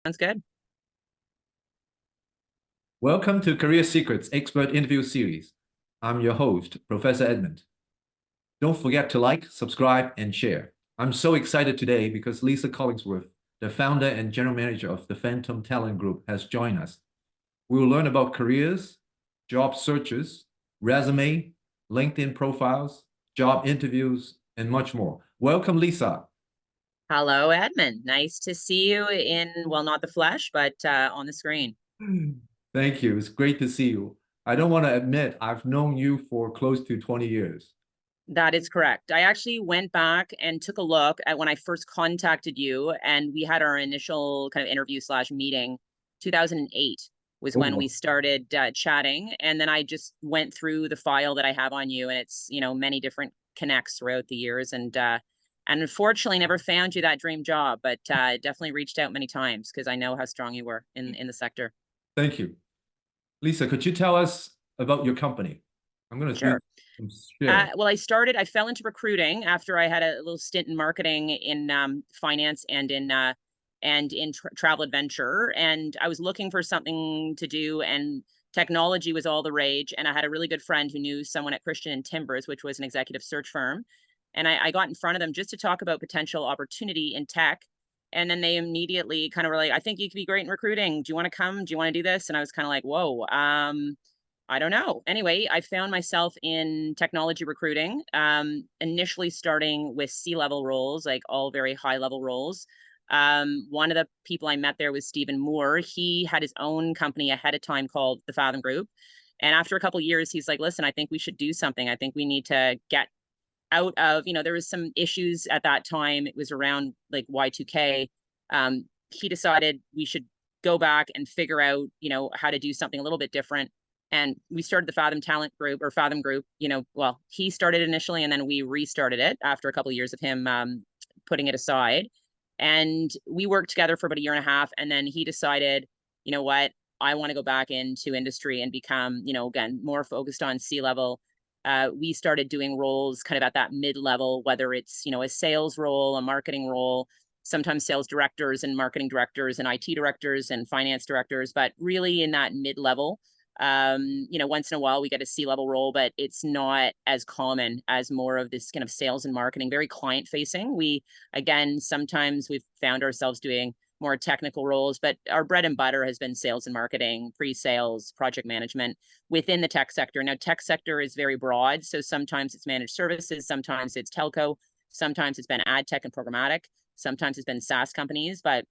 Sounds good. Welcome to Career Secrets Expert Interview Series. I'm your host, Professor Edmund. Don't forget to like, subscribe, and share. I'm so excited today because Lisa Collingsworth, the founder and general manager of the Phantom Talent Group, has joined us. We will learn about careers, job searches, resume, LinkedIn profiles, job interviews, and much more. Welcome, Lisa. Hello, Edmund. Nice to see you well, not the flesh, but on the screen. Thank you. It's great to see you. I don't want to admit I've known you for close to 20 years. That is correct. I actually went back and took a look at when I first contacted you, and we had our initial kind of interview slash meeting. 2008 was when we Oh, started chatting, and then I just went through the file that I have on you, and it's many different connects throughout the years, and unfortunately never found you that dream job, but definitely reached out many times because I know how strong you were in the sector. thank you. Lisa, could you tell us about your company? I'm going to do Sure. some sharing. Well, I fell into recruiting after I had a little stint in marketing in finance and in travel adventure. And I was looking for something to do, and technology was all the rage. And I had a really good friend who knew someone at Christian and Timbers, which was an executive search firm. And I got in front of them just to talk about potential opportunity in tech. And then they immediately kind of were like, I think you could be great in recruiting. Do you want to come? Do you want to do this? And I was kind of like, whoa, I don't know. Anyway, I found myself in technology recruiting, initially starting with C-level roles, like all very high-level roles. One of the people I met there was Stephen Moore. He had his own company ahead of time called the Fathom Group. And after a couple of years, he's like, listen, I think we should do something. I think we need to get out of, there was some issues at that time. It was around like Y2K. He decided we should go back and figure out, how to do something a little bit different. And we started the Fathom Talent Group or Fathom Group. Well, he started initially, and then we restarted it after a couple of years of him putting it aside. And we worked together for about a year and a half. And then he decided, you know what, I want to go back into industry and become, again, more focused on C-level. We started doing roles kind of at that mid-level, whether it's, a sales role, a marketing role, sometimes sales directors and marketing directors and IT directors and finance directors, but really in that mid-level. Once in a while we get a C-level role, but it's not as common as more of this kind of sales and marketing, very client facing. Again, sometimes we've found ourselves doing more technical roles, but our bread and butter has been sales and marketing, pre-sales, project management within the tech sector. Now, tech sector is very broad. So sometimes it's managed services, sometimes it's telco, sometimes it's been ad tech and programmatic, sometimes it's been SaaS companies, but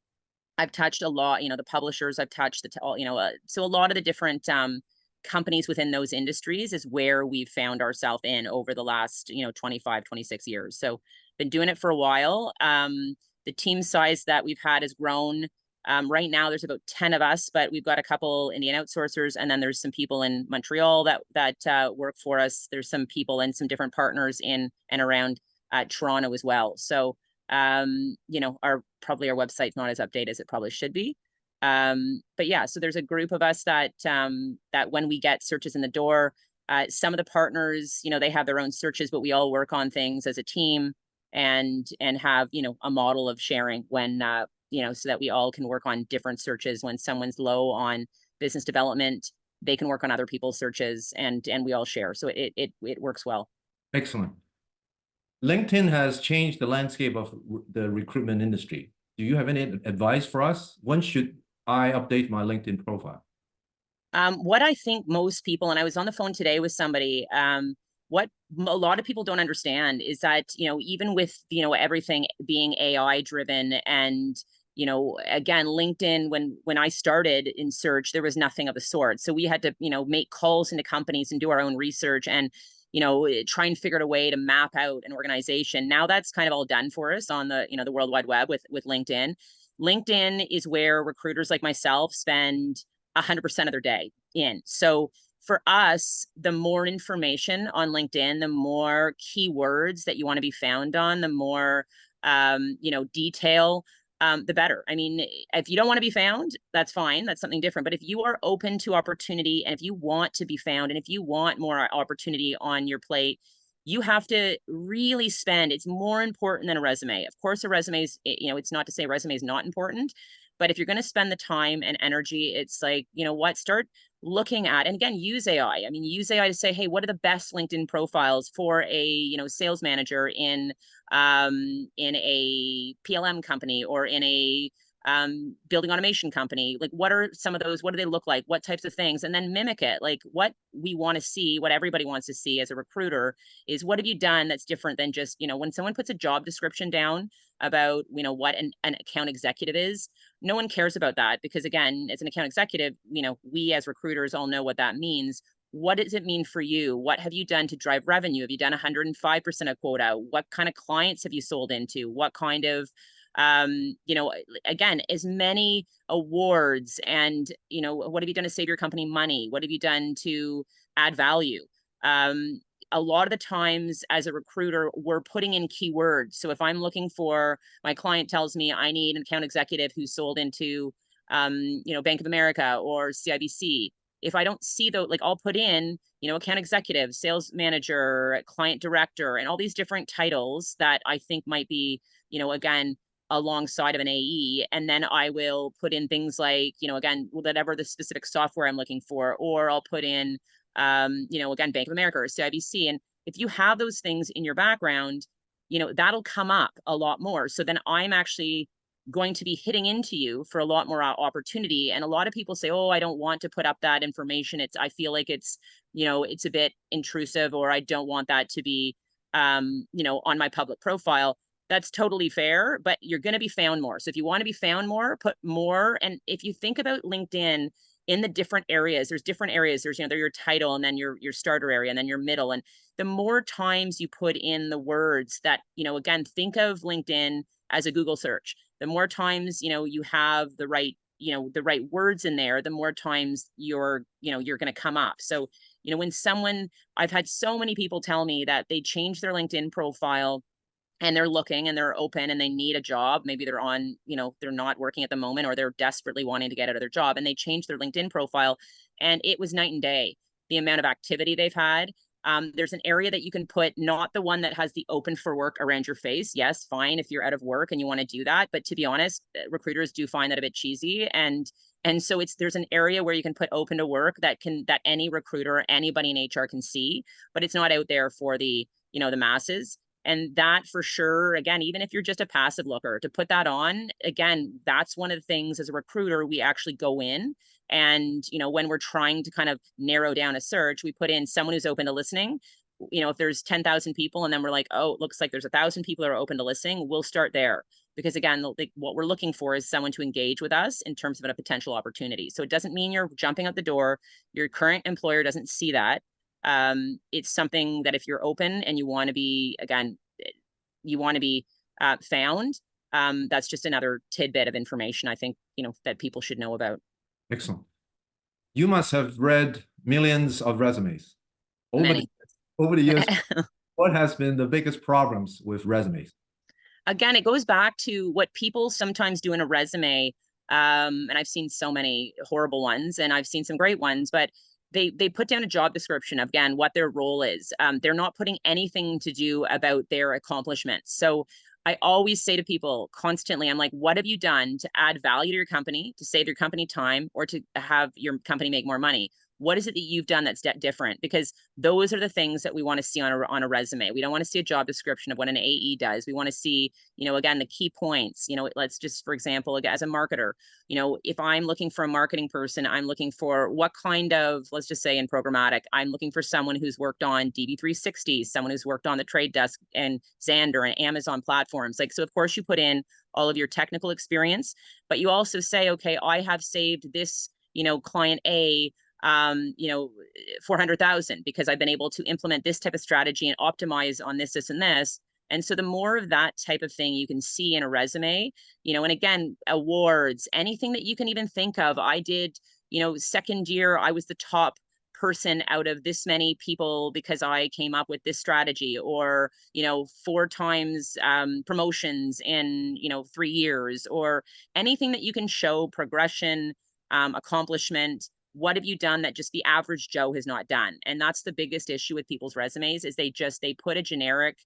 I've touched a lot, the publishers, I've touched so a lot of the different companies within those industries is where we've found ourselves in over the last, 25, 26 years. So been doing it for a while. The team size that we've had has grown. Right now there's about 10 of us, but we've got a couple Indian outsourcers, and then there's some people in Montreal that work for us. There's some people and some different partners in and around Toronto as well. So our website's not as updated as it probably should be. But yeah, so there's a group of us that when we get searches in the door, some of the partners, they have their own searches, but we all work on things as a team and have, a model of sharing when, so that we all can work on different searches. When someone's low on business development, they can work on other people's searches, and we all share. So it works well. Excellent. LinkedIn has changed the landscape of the recruitment industry. Do you have any advice for us? When should I update my LinkedIn profile? What I think most people, and I was on the phone today with somebody, what a lot of people don't understand is that, even with, everything being AI driven and, again, LinkedIn, when I started in search, there was nothing of the sort. So we had to, make calls into companies and do our own research and, try and figure out a way to map out an organization. Now that's kind of all done for us on the, the World Wide Web with LinkedIn. LinkedIn is where recruiters like myself spend 100% of their day in. So for us, the more information on LinkedIn, the more keywords that you want to be found on, the more, detail, the better. I mean, if you don't want to be found, that's fine. That's something different. But if you are open to opportunity, and if you want to be found, and if you want more opportunity on your plate, you have to really spend. It's more important than a resume. Of course, a resume is, it's not to say a resume is not important, But if you're going to spend the time and energy, it's like, you know what, start looking at, and again, use AI. I mean, use AI to say, hey, what are the best LinkedIn profiles for a, you know, sales manager in a PLM company or in a building automation company? Like, what are some of those? What do they look like? What types of things? And then mimic it. Like, what we want to see, what everybody wants to see as a recruiter is, what have you done that's different than just, you know, when someone puts a job description down about, you know, what an account executive is, no one cares about that, because again, as an account executive, you know, we as recruiters all know what that means. What does it mean for you? What have you done to drive revenue? Have you done 105% of quota? What kind of clients have you sold into? What kind of, you know, again, as many awards, and, you know, what have you done to save your company money? What have you done to add value? A lot of the times as a recruiter, we're putting in keywords. So if I'm looking for, my client tells me I need an account executive who's sold into, you know, Bank of America or CIBC. If I don't see those, like, I'll put in, you know, account executive, sales manager, client director, and all these different titles that I think might be, you know, again, alongside of an AE. And then I will put in things like, you know, again, whatever the specific software I'm looking for, or I'll put in, you know, again, Bank of America or CIBC. And if you have those things in your background, you know, that'll come up a lot more. So then I'm actually going to be hitting into you for a lot more opportunity. And a lot of people say, oh, I don't want to put up that information. I feel like it's, you know, it's a bit intrusive, or I don't want that to be, you know, on my public profile. That's totally fair, but you're going to be found more. So if you want to be found more, put more. And if you think about LinkedIn in the different areas, there's different areas. There's, you know, there's your title, and then your starter area, and then your middle. And the more times you put in the words that, you know, again, think of LinkedIn as a Google search. The more times, you know, you have the right, you know, the right words in there, the more times you're, you know, you're going to come up. So, you know, when someone, I've had so many people tell me that they change their LinkedIn profile and they're looking and they're open and they need a job. Maybe they're on, you know, they're not working at the moment, or they're desperately wanting to get out of their job, and they change their LinkedIn profile, and it was night and day, the amount of activity they've had. There's an area that you can put, not the one that has the open for work around your face. Yes, fine if you're out of work and you want to do that. But to be honest, recruiters do find that a bit cheesy. And so there's an area where you can put open to work that any recruiter, anybody in HR can see, but it's not out there for the, you know, the masses. And that for sure, again, even if you're just a passive looker, to put that on, again, that's one of the things as a recruiter, we actually go in and, you know, when we're trying to kind of narrow down a search, we put in someone who's open to listening. You know, if there's 10,000 people and then we're like, oh, it looks like there's 1,000 people that are open to listening, we'll start there. Because again, what we're looking for is someone to engage with us in terms of a potential opportunity. So it doesn't mean you're jumping out the door. Your current employer doesn't see that. It's something that if you're open and you want to be, again, you want to be found, that's just another tidbit of information I think, you know, that people should know about. Excellent. You must have read millions of resumes over Many. over the years. What has been the biggest problems with resumes? Again, it goes back to what people sometimes do in a resume. And I've seen so many horrible ones, and I've seen some great ones, but they put down a job description of, again, what their role is. They're not putting anything to do about their accomplishments. So I always say to people constantly, I'm like, what have you done to add value to your company, to save your company time, or to have your company make more money? What is it that you've done that's different? Because those are the things that we want to see on a resume. We don't want to see a job description of what an AE does. We want to see, you know, again, the key points. You know, let's just, for example, as a marketer, you know, if I'm looking for a marketing person, I'm looking for what kind of, let's just say in programmatic, I'm looking for someone who's worked on DV360, someone who's worked on the Trade Desk and Xandr and Amazon platforms. Like, so of course you put in all of your technical experience, but you also say, okay, I have saved this, you know, client A, you know, 400,000 because I've been able to implement this type of strategy and optimize on this, this, and this. And so the more of that type of thing you can see in a resume, you know, and again, awards, anything that you can even think of. I did, you know, second year, I was the top person out of this many people because I came up with this strategy, or, you know, 4 times promotions in, you know, 3 years, or anything that you can show progression, accomplishment. What have you done that just the average Joe has not done? And that's the biggest issue with people's resumes, is they put a generic,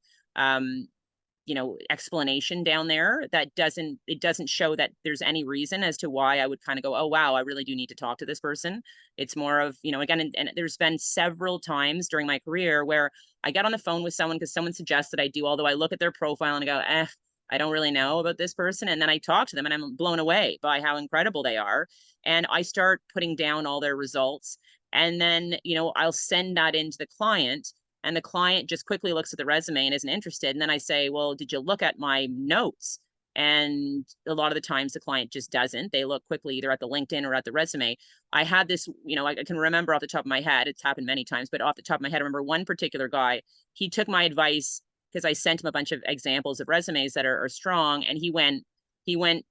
explanation down there that it doesn't show that there's any reason as to why I would kind of go, oh, wow, I really do need to talk to this person. It's more of, again, and there's been several times during my career where I get on the phone with someone because someone suggested I do, although I look at their profile and I go, I don't really know about this person. And then I talk to them and I'm blown away by how incredible they are. And I start putting down all their results. And then, I'll send that into the client, and the client just quickly looks at the resume and isn't interested. And then I say, well, did you look at my notes? And a lot of the times the client just doesn't. They look quickly either at the LinkedIn or at the resume. I had this, I can remember off the top of my head, it's happened many times, but off the top of my head, I remember one particular guy, he took my advice because I sent him a bunch of examples of resumes that are strong. And he went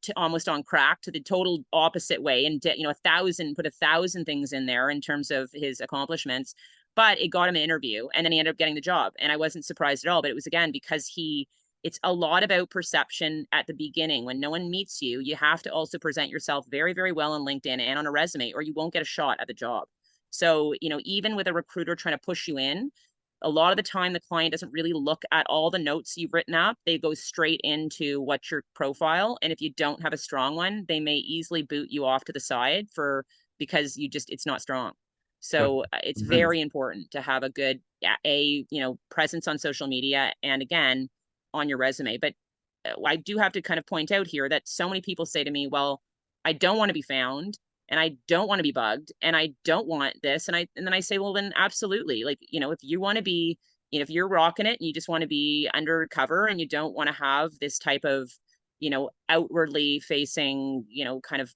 to almost on crack to the total opposite way and did, put 1,000 things in there in terms of his accomplishments, but it got him an interview and then he ended up getting the job. And I wasn't surprised at all, but it was, again, because it's a lot about perception at the beginning. When no one meets you, you have to also present yourself very, very well on LinkedIn and on a resume, or you won't get a shot at the job. So, even with a recruiter trying to push you in, a lot of the time the client doesn't really look at all the notes you've written up. They go straight into what's your profile. And if you don't have a strong one, they may easily boot you off to the side because it's not strong. So it's very important to have a good, presence on social media and, again, on your resume. But I do have to kind of point out here that so many people say to me, well, I don't want to be found and I don't want to be bugged and I don't want this. And then I say, well, then absolutely. Like, if you want to be, if you're rocking it and you just want to be undercover and you don't want to have this type of, outwardly facing, kind of,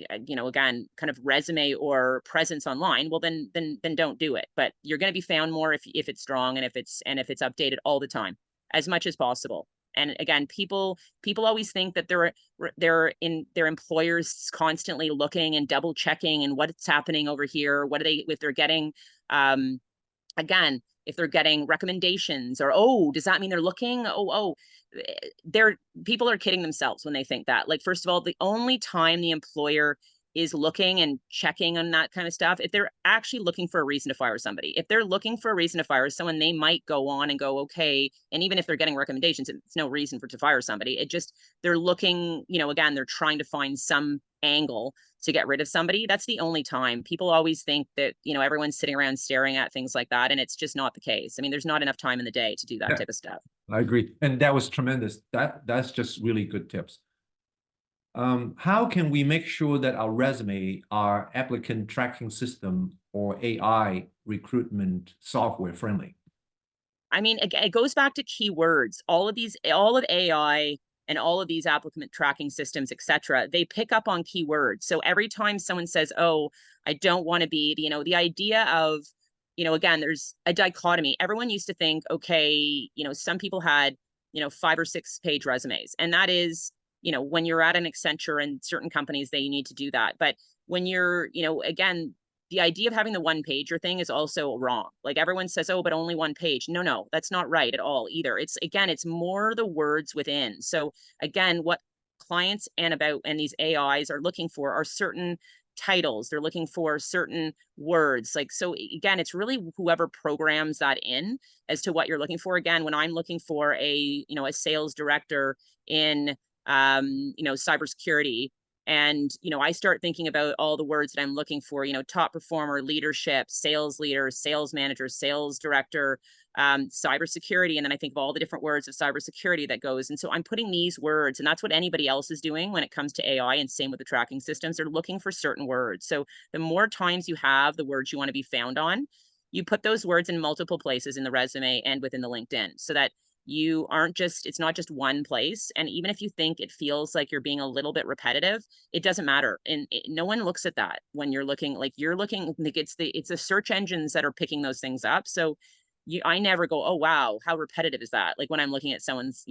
again, kind of resume or presence online, well, then don't do it. But you're going to be found more if it's strong and if it's updated all the time, as much as possible. And again, people always think that their employers constantly looking and double checking and what's happening over here. If they're getting, again, if they're getting recommendations, or, oh, does that mean they're looking? People are kidding themselves when they think that. Like, first of all, the only time the employer is looking and checking on that kind of stuff, if they're actually looking for a reason to fire somebody. If they're looking for a reason to fire someone, they might go on and go, okay. And even if they're getting recommendations, it's no reason to fire somebody. They're looking, again, they're trying to find some angle to get rid of somebody. That's the only time. People always think that, everyone's sitting around staring at things like that. And it's just not the case. I mean, there's not enough time in the day to do that type of stuff. I agree. And that was tremendous. That's just really good tips. How can we make sure that our resume, our applicant tracking system, or AI recruitment software friendly? I mean, it goes back to keywords. All of AI and all of these applicant tracking systems, etc., they pick up on keywords. So every time someone says, oh, I don't want to be, the idea of, again, there's a dichotomy. Everyone used to think, okay, some people had, 5 or 6 page resumes. And that is, when you're at an Accenture and certain companies, they need to do that. But when you're, again, the idea of having the one pager thing is also wrong. Like, everyone says, oh, but only one page. No, that's not right at all either. It's more the words within. So again, what clients and these AIs are looking for are certain titles. They're looking for certain words. Like, so again, it's really whoever programs that in as to what you're looking for. Again, when I'm looking for a sales director in, cybersecurity, and, I start thinking about all the words that I'm looking for, top performer, leadership, sales leader, sales manager, sales director, cybersecurity. And then I think of all the different words of cybersecurity that goes. And so I'm putting these words, and that's what anybody else is doing when it comes to AI, and same with the tracking systems. They're looking for certain words. So the more times you have the words you want to be found on, you put those words in multiple places in the resume and within the LinkedIn, so that it's not just one place. And even if you think it feels like you're being a little bit repetitive, it doesn't matter. And no one looks at that when you're looking. Like, it's the search engines that are picking those things up. So I never go, oh, wow, how repetitive is that? Like, when I'm looking at someone's,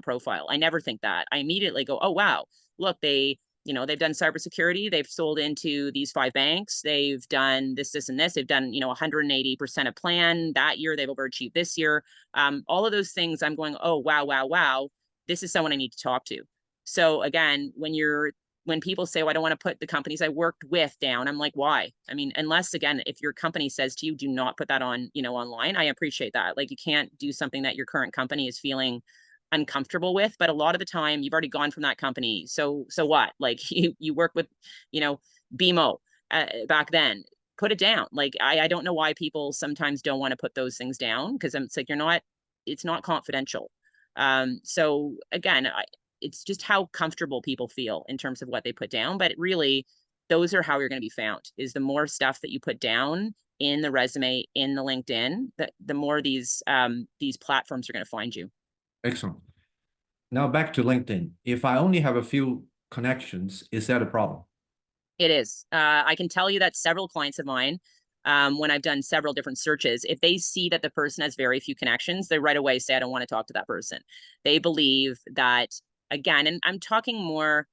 profile, I never think that. I immediately go, oh, wow, look, they've done cybersecurity. They've sold into these 5 banks. They've done this, and this. They've done, 180% of plan that year. They've overachieved this year. All of those things, I'm going, oh, wow. This is someone I need to talk to. So again, when you're when people say, oh, I don't want to put the companies I worked with down, I'm like, why? I mean, unless again, if your company says to you, do not put that on, online, I appreciate that. Like you can't do something that your current company is feeling uncomfortable with, but a lot of the time you've already gone from that company. So what? Like you work with, BMO back then. Put it down. Like I don't know why people sometimes don't want to put those things down, because it's like it's not confidential. So again, it's just how comfortable people feel in terms of what they put down. But really, those are how you're going to be found, is the more stuff that you put down in the resume, in the LinkedIn, the more these platforms are going to find you. Excellent. Now back to LinkedIn. If I only have a few connections, is that a problem? It is. I can tell you that several clients of mine, when I've done several different searches, if they see that the person has very few connections, they right away say, I don't want to talk to that person. They believe that, again, and I'm talking more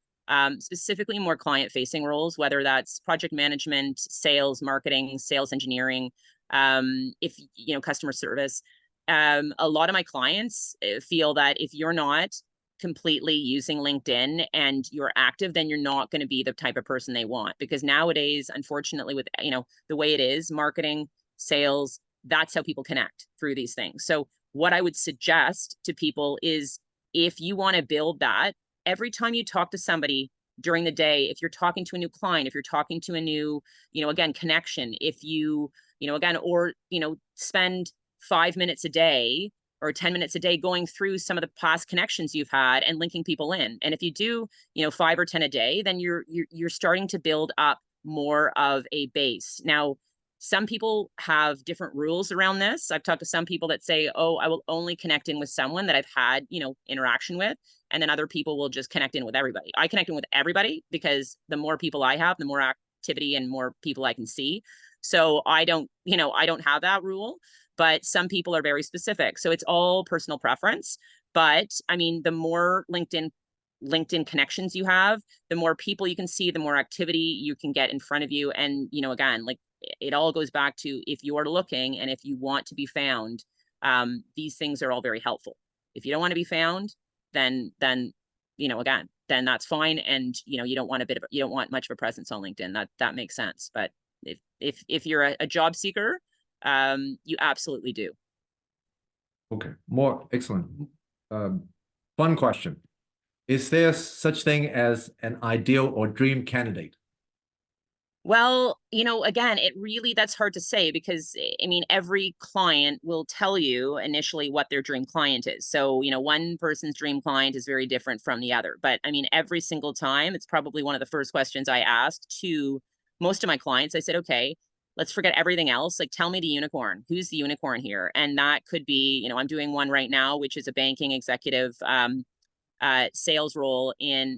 specifically more client-facing roles, whether that's project management, sales, marketing, sales engineering, if customer service. A lot of my clients feel that if you're not completely using LinkedIn and you're active, then you're not going to be the type of person they want. Because nowadays, unfortunately, with the way it is, marketing, sales, that's how people connect through these things. So what I would suggest to people is, if you want to build that, every time you talk to somebody during the day, if you're talking to a new client, if you're talking to a new, again, connection, if you, again, or, spend 5 minutes a day or 10 minutes a day going through some of the past connections you've had and linking people in. And if you do, 5 or 10 a day, then you're starting to build up more of a base. Now, some people have different rules around this. I've talked to some people that say, oh, I will only connect in with someone that I've had, interaction with. And then other people will just connect in with everybody. I connect in with everybody because the more people I have, the more activity and more people I can see. So I don't have that rule, but some people are very specific. So it's all personal preference. But I mean, the more LinkedIn connections you have, the more people you can see, the more activity you can get in front of you. And, again, like it all goes back to, if you are looking and if you want to be found, these things are all very helpful. If you don't want to be found, then again, then that's fine. And, you don't want much of a presence on LinkedIn. That makes sense. But if you're a job seeker, you absolutely do. Okay, more excellent. Fun question. Is there such thing as an ideal or dream candidate? Well, again, that's hard to say, because I mean, every client will tell you initially what their dream client is. So, one person's dream client is very different from the other. But I mean, every single time, it's probably one of the first questions I asked to most of my clients. I said, okay, let's forget everything else. Like, tell me the unicorn. Who's the unicorn here? And that could be, I'm doing one right now, which is a banking executive sales role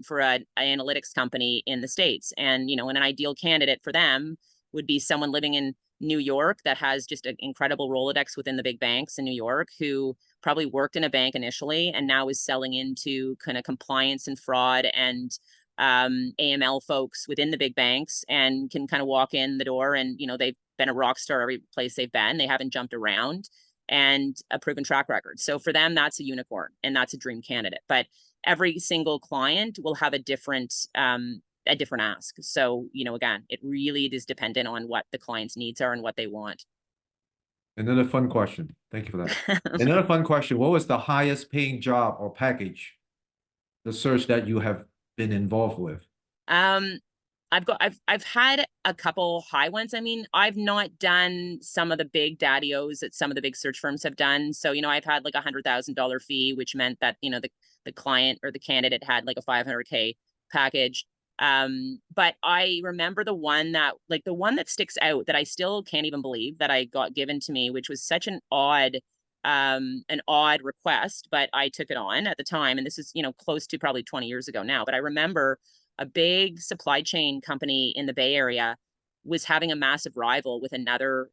for an analytics company in the States. And, and an ideal candidate for them would be someone living in New York that has just an incredible Rolodex within the big banks in New York, who probably worked in a bank initially and now is selling into kind of compliance and fraud and AML folks within the big banks, and can kind of walk in the door and, they've been a rock star every place they've been. They haven't jumped around, and a proven track record. So for them, that's a unicorn and that's a dream candidate. But every single client will have a different ask. So, again, it really is dependent on what the client's needs are and what they want. Another fun question. Thank you for that. Another fun question. What was the highest paying job or package, the search that you have been involved with? I've had a couple high ones. I mean, I've not done some of the big daddy-os that some of the big search firms have done. So, I've had like $100,000 fee, which meant that, the client or the candidate had like a 500K package. But I remember the one that sticks out, that I still can't even believe that I got given to me, which was such an odd request, but I took it on at the time. And this is, close to probably 20 years ago now. But I remember a big supply chain company in the Bay Area was having a massive rival with another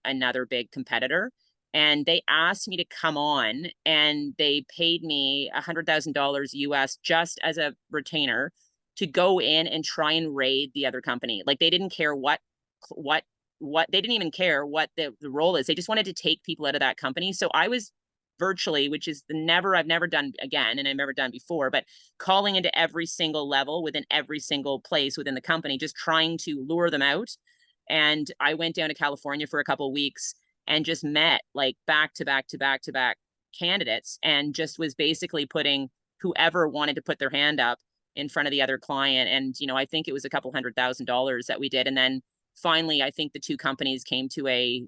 big competitor. And they asked me to come on, and they paid me $100,000 US just as a retainer to go in and try and raid the other company. Like, they didn't care what they didn't even care what the role is. They just wanted to take people out of that company. So I was virtually, which is I've never done again, and I've never done before, but calling into every single level within every single place within the company, just trying to lure them out. And I went down to California for a couple of weeks and just met like back to back to back to back candidates, and just was basically putting whoever wanted to put their hand up in front of the other client. And, I think it was a couple $100,000 that we did. And then finally, I think the two companies came to a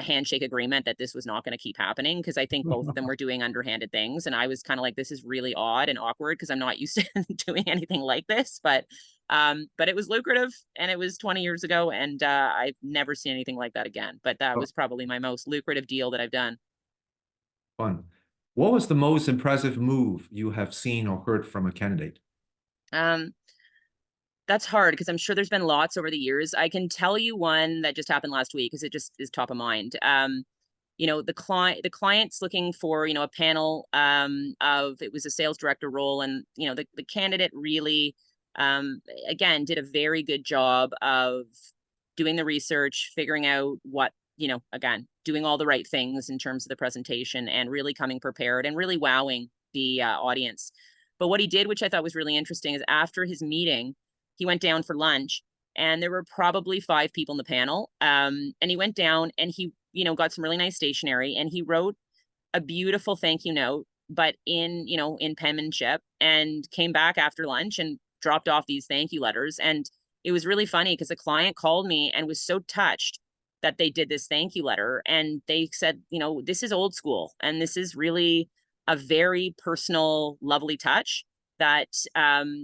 handshake agreement that this was not going to keep happening, because I think both of them were doing underhanded things. And I was kind of like, this is really odd and awkward because I'm not used to doing anything like this. But it was lucrative, and it was 20 years ago, and I've never seen anything like that again. But that was probably my most lucrative deal that I've done. Fun. What was the most impressive move you have seen or heard from a candidate? That's hard because I'm sure there's been lots over the years. I can tell you one that just happened last week because it just is top of mind. The client's looking for, a panel of, it was a sales director role, and the candidate really again did a very good job of doing the research, figuring out what, again, doing all the right things in terms of the presentation, and really coming prepared and really wowing the audience. But what he did, which I thought was really interesting, is after his meeting, he went down for lunch, and there were probably 5 people in the panel. And he went down and he, got some really nice stationery, and he wrote a beautiful thank you note, but in penmanship, and came back after lunch and dropped off these thank you letters. And it was really funny because the client called me and was so touched that they did this thank you letter. And they said, this is old school, and this is really a very personal, lovely touch that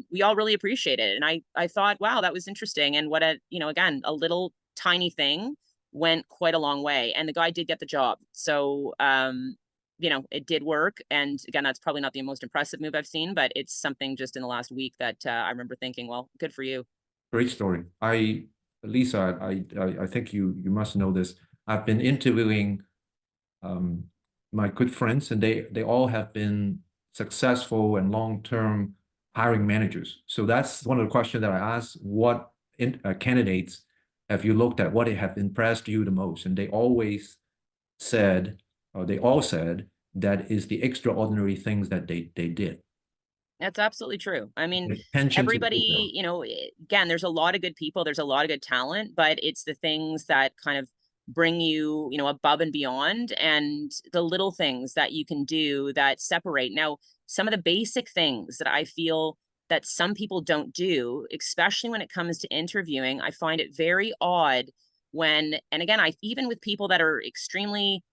we all really appreciated. And I thought, wow, that was interesting. And what again, a little tiny thing went quite a long way. And the guy did get the job. So, it did work. And again, that's probably not the most impressive move I've seen, but it's something just in the last week that I remember thinking, well, good for you. Great story. Lisa, I think you must know this. I've been interviewing my good friends, and they all have been successful and long-term hiring managers. So that's one of the questions that I asked: what candidates have you looked at? What have impressed you the most? And they always said, or they all said, that is the extraordinary things that they did. That's absolutely true. I mean, Attention to detail. everybody, again, there's a lot of good people, there's a lot of good talent, but it's the things that kind of bring you, above and beyond, and the little things that you can do that separate. Now, some of the basic things that I feel that some people don't do, especially when it comes to interviewing, I find it very odd when, and again, even with people that are extremely,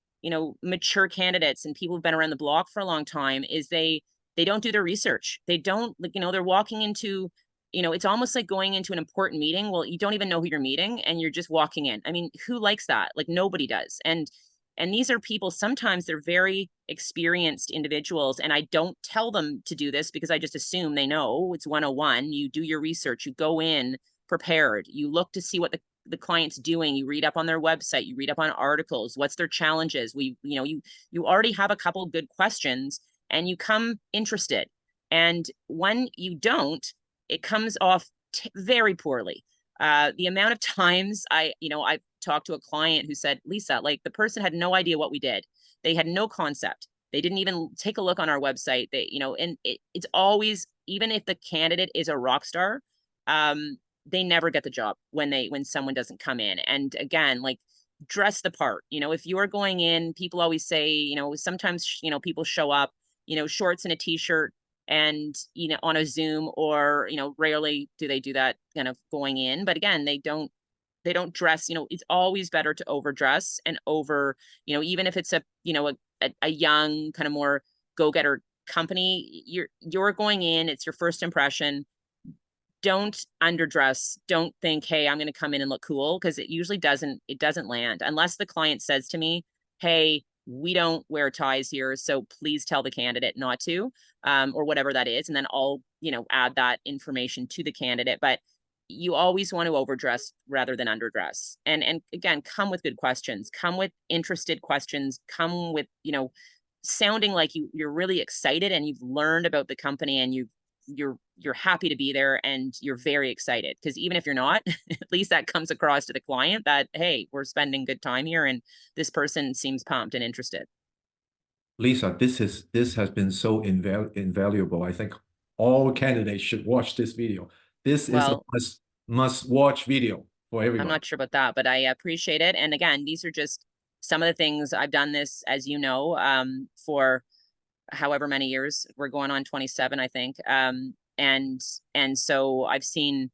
mature candidates and people who've been around the block for a long time, is they don't do their research. They don't, they're walking into, it's almost like going into an important meeting. Well, you don't even know who you're meeting, and you're just walking in. I mean, who likes that? Like, nobody does. And these are people, sometimes they're very experienced individuals, and I don't tell them to do this because I just assume they know. It's 101. You do your research, you go in prepared, you look to see what the client's doing, you read up on their website, you read up on articles, what's their challenges. You already have a couple good questions, and you come interested. And when you don't, it comes off very poorly. The amount of times I've talked to a client who said, Lisa, like, the person had no idea what we did. They had no concept. They didn't even take a look on our website. And it's always, even if the candidate is a rock star, they never get the job when someone doesn't come in. And again, like, dress the part. If you're going in, people always say, sometimes, people show up, shorts and a t-shirt, and, on a Zoom, or, rarely do they do that kind of going in. But again, they don't dress, it's always better to overdress and even if it's a young, kind of more go-getter company, you're going in, it's your first impression. Don't underdress. Don't think, hey, I'm going to come in and look cool, because it usually doesn't land, unless the client says to me, hey, we don't wear ties here, so please tell the candidate not to, or whatever that is. And then I'll, add that information to the candidate. But you always want to overdress rather than underdress. And again, come with good questions, come with interested questions, come with, sounding like you're really excited and you've learned about the company, and you're happy to be there, and you're very excited. Because even if you're not, at least that comes across to the client that, hey, we're spending good time here, and this person seems pumped and interested. Lisa, this has been so invaluable. I think all candidates should watch this video. This is a Well, must watch video for I'm everybody. not sure about that, but I appreciate it. And again, these are just some of the things I've done this, as you know, for however many years. We're going on 27, I think. And so I've seen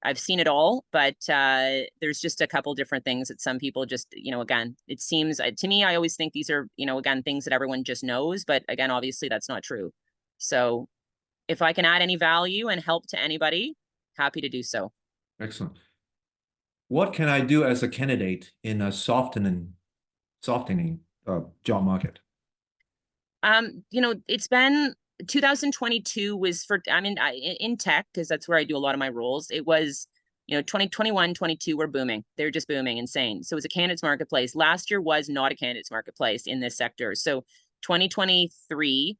it all, but there's just a couple different things that some people just, again, it seems to me, I always think these are, again, things that everyone just knows, but again, obviously that's not true. So if I can add any value and help to anybody, happy to do so. Excellent. What can I do as a candidate in a softening job market? It's been 2022 was for, in tech, because that's where I do a lot of my roles. It was, 2021, 22 were booming. They're just booming, insane. So it was a candidates marketplace. Last year was not a candidates marketplace in this sector. So 2023,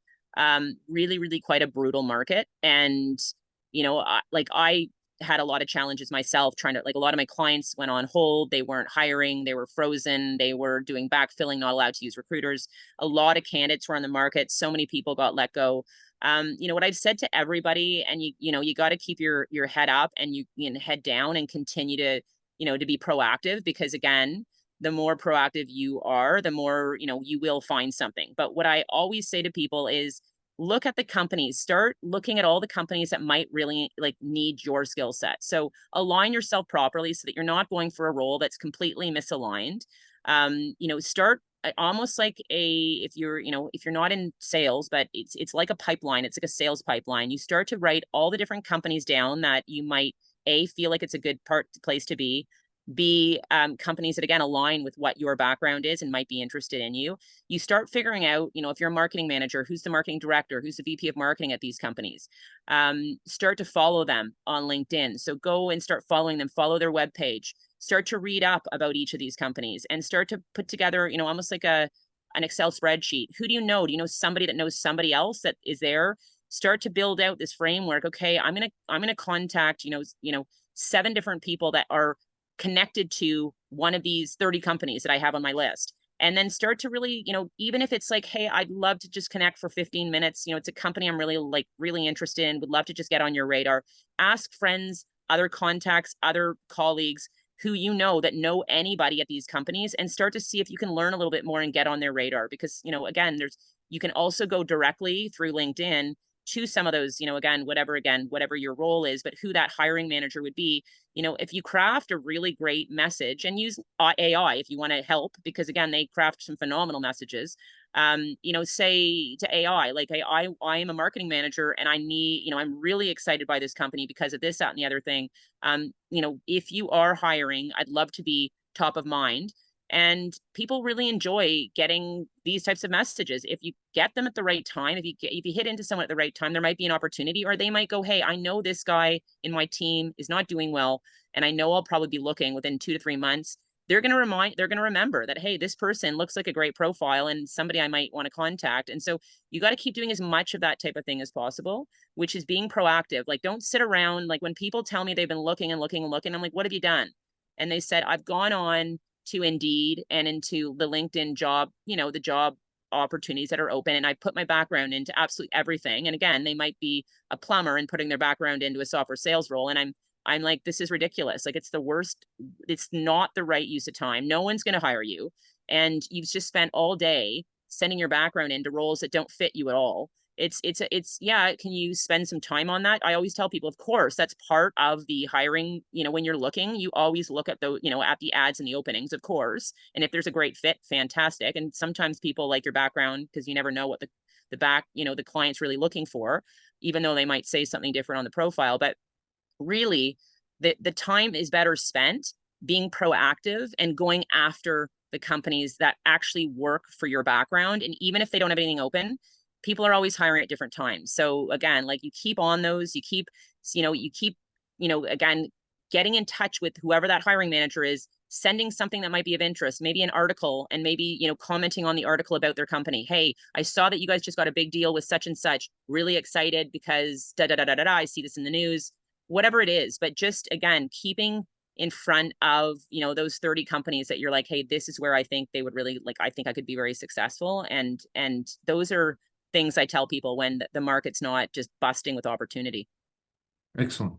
really, really quite a brutal market. And, I had a lot of challenges myself trying to, like, a lot of my clients went on hold. They weren't hiring. They were frozen. They were doing backfilling, not allowed to use recruiters. A lot of candidates were on the market. So many people got let go. What I've said to everybody, and you got to keep your head up and head down and continue to, to be proactive, because again, the more proactive you are, the more, you will find something. But what I always say to people is, look at the companies, start looking at all the companies that might really like need your skill set. So align yourself properly so that you're not going for a role that's completely misaligned. Start almost like if you're not in sales, but it's like a pipeline. It's like a sales pipeline. You start to write all the different companies down that you might feel like it's a good place to be. B, companies that again align with what your background is and might be interested in you. You start figuring out, if you're a marketing manager, who's the marketing director, who's the VP of marketing at these companies. Start to follow them on LinkedIn. So go and start following them, follow their webpage, start to read up about each of these companies and start to put together, almost like an Excel spreadsheet. Who do you know? Do you know somebody that knows somebody else that is there? Start to build out this framework. Okay, I'm gonna contact, 7 different people that are connected to one of these 30 companies that I have on my list. And then start to really, even if it's like, hey, I'd love to just connect for 15 minutes. It's a company I'm really interested in, would love to just get on your radar. Ask friends, other contacts, other colleagues who that know anybody at these companies, and start to see if you can learn a little bit more and get on their radar. Because, again, you can also go directly through LinkedIn to some of those, whatever your role is, but who that hiring manager would be. If you craft a really great message and use AI if you want to help, because again, they craft some phenomenal messages. Say to AI, like, I am a marketing manager and I need, I'm really excited by this company because of this, that, and the other thing. If you are hiring, I'd love to be top of mind. And people really enjoy getting these types of messages. If you get them at the right time, if you hit into someone at the right time, there might be an opportunity, or they might go, hey, I know this guy in my team is not doing well, and I know I'll probably be looking within 2 to 3 months. They're going to remember that, hey, this person looks like a great profile and somebody I might want to contact. And so you got to keep doing as much of that type of thing as possible, which is being proactive. Like, don't sit around. Like, when people tell me they've been looking and looking and looking, I'm like, what have you done? And they said, I've gone on to Indeed and into the LinkedIn job, the job opportunities that are open. And I put my background into absolutely everything. And again, they might be a plumber and putting their background into a software sales role. And I'm like, this is ridiculous. Like, it's the worst. It's not the right use of time. No one's going to hire you. And you've just spent all day sending your background into roles that don't fit you at all. Yeah, can you spend some time on that? I always tell people, of course, that's part of the hiring. When you're looking, you always look at at the ads and the openings, of course. And if there's a great fit, fantastic. And sometimes people like your background because you never know what the client's really looking for, even though they might say something different on the profile. But really, the time is better spent being proactive and going after the companies that actually work for your background. And even if they don't have anything open, people are always hiring at different times. So again, like, you keep on those, again, getting in touch with whoever that hiring manager is, sending something that might be of interest, maybe an article, and maybe, commenting on the article about their company. Hey, I saw that you guys just got a big deal with such and such. Really excited because I see this in the news, whatever it is. But just, again, keeping in front of, you know, those 30 companies that you're like, hey, this is where I think they would really like, I think I could be very successful. And those are things I tell people when the market's not just busting with opportunity. Excellent.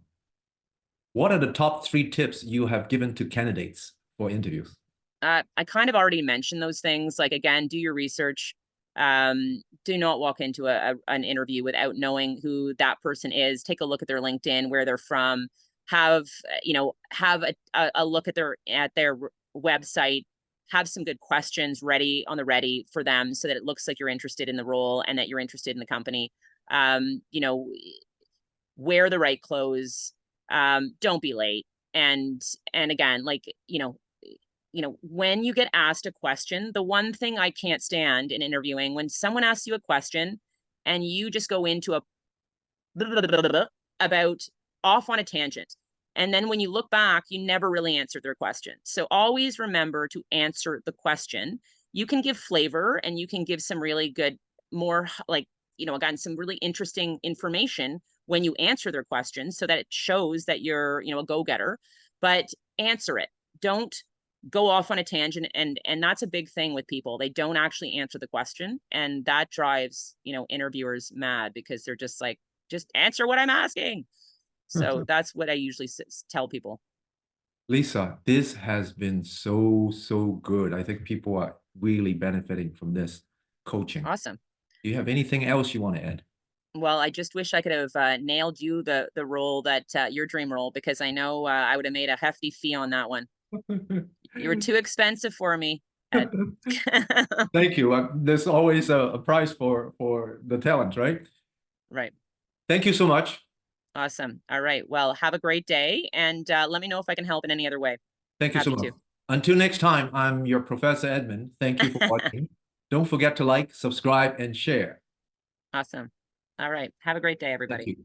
What are the top 3 tips you have given to candidates for interviews? I kind of already mentioned those things. Like, again, do your research. Do not walk into an interview without knowing who that person is. Take a look at their LinkedIn, where they're from. Have have a look at their website. Have some good questions ready for them, so that it looks like you're interested in the role and that you're interested in the company. You know, wear the right clothes. Don't be late. And again, like, when you get asked a question, the one thing I can't stand in interviewing, when someone asks you a question and you just go into a about off on a tangent. And then when you look back, you never really answered their question. So always remember to answer the question. You can give flavor and you can give some really good, more like, again, some really interesting information when you answer their question, so that it shows that you're, a go-getter, but answer it. Don't go off on a tangent. And that's a big thing with people. They don't actually answer the question. And that drives, interviewers mad, because they're just like, just answer what I'm asking. So that's what I usually tell people. Lisa, this has been so good. I think people are really benefiting from this coaching. Awesome. Do you have anything else you want to add? Well, I just wish I could have nailed you the role that your dream role, because I know I would have made a hefty fee on that one. You were too expensive for me, Ed. Thank you. There's always a price for the talent, right? Right. Thank you so much. Awesome. All right. Well, have a great day, and let me know if I can help in any other way. Thank you so Happy much. to. Until next time, I'm your Professor Edmund. Thank you for watching. Don't forget to like, subscribe, and share. Awesome. All right. Have a great day, Thank everybody. you.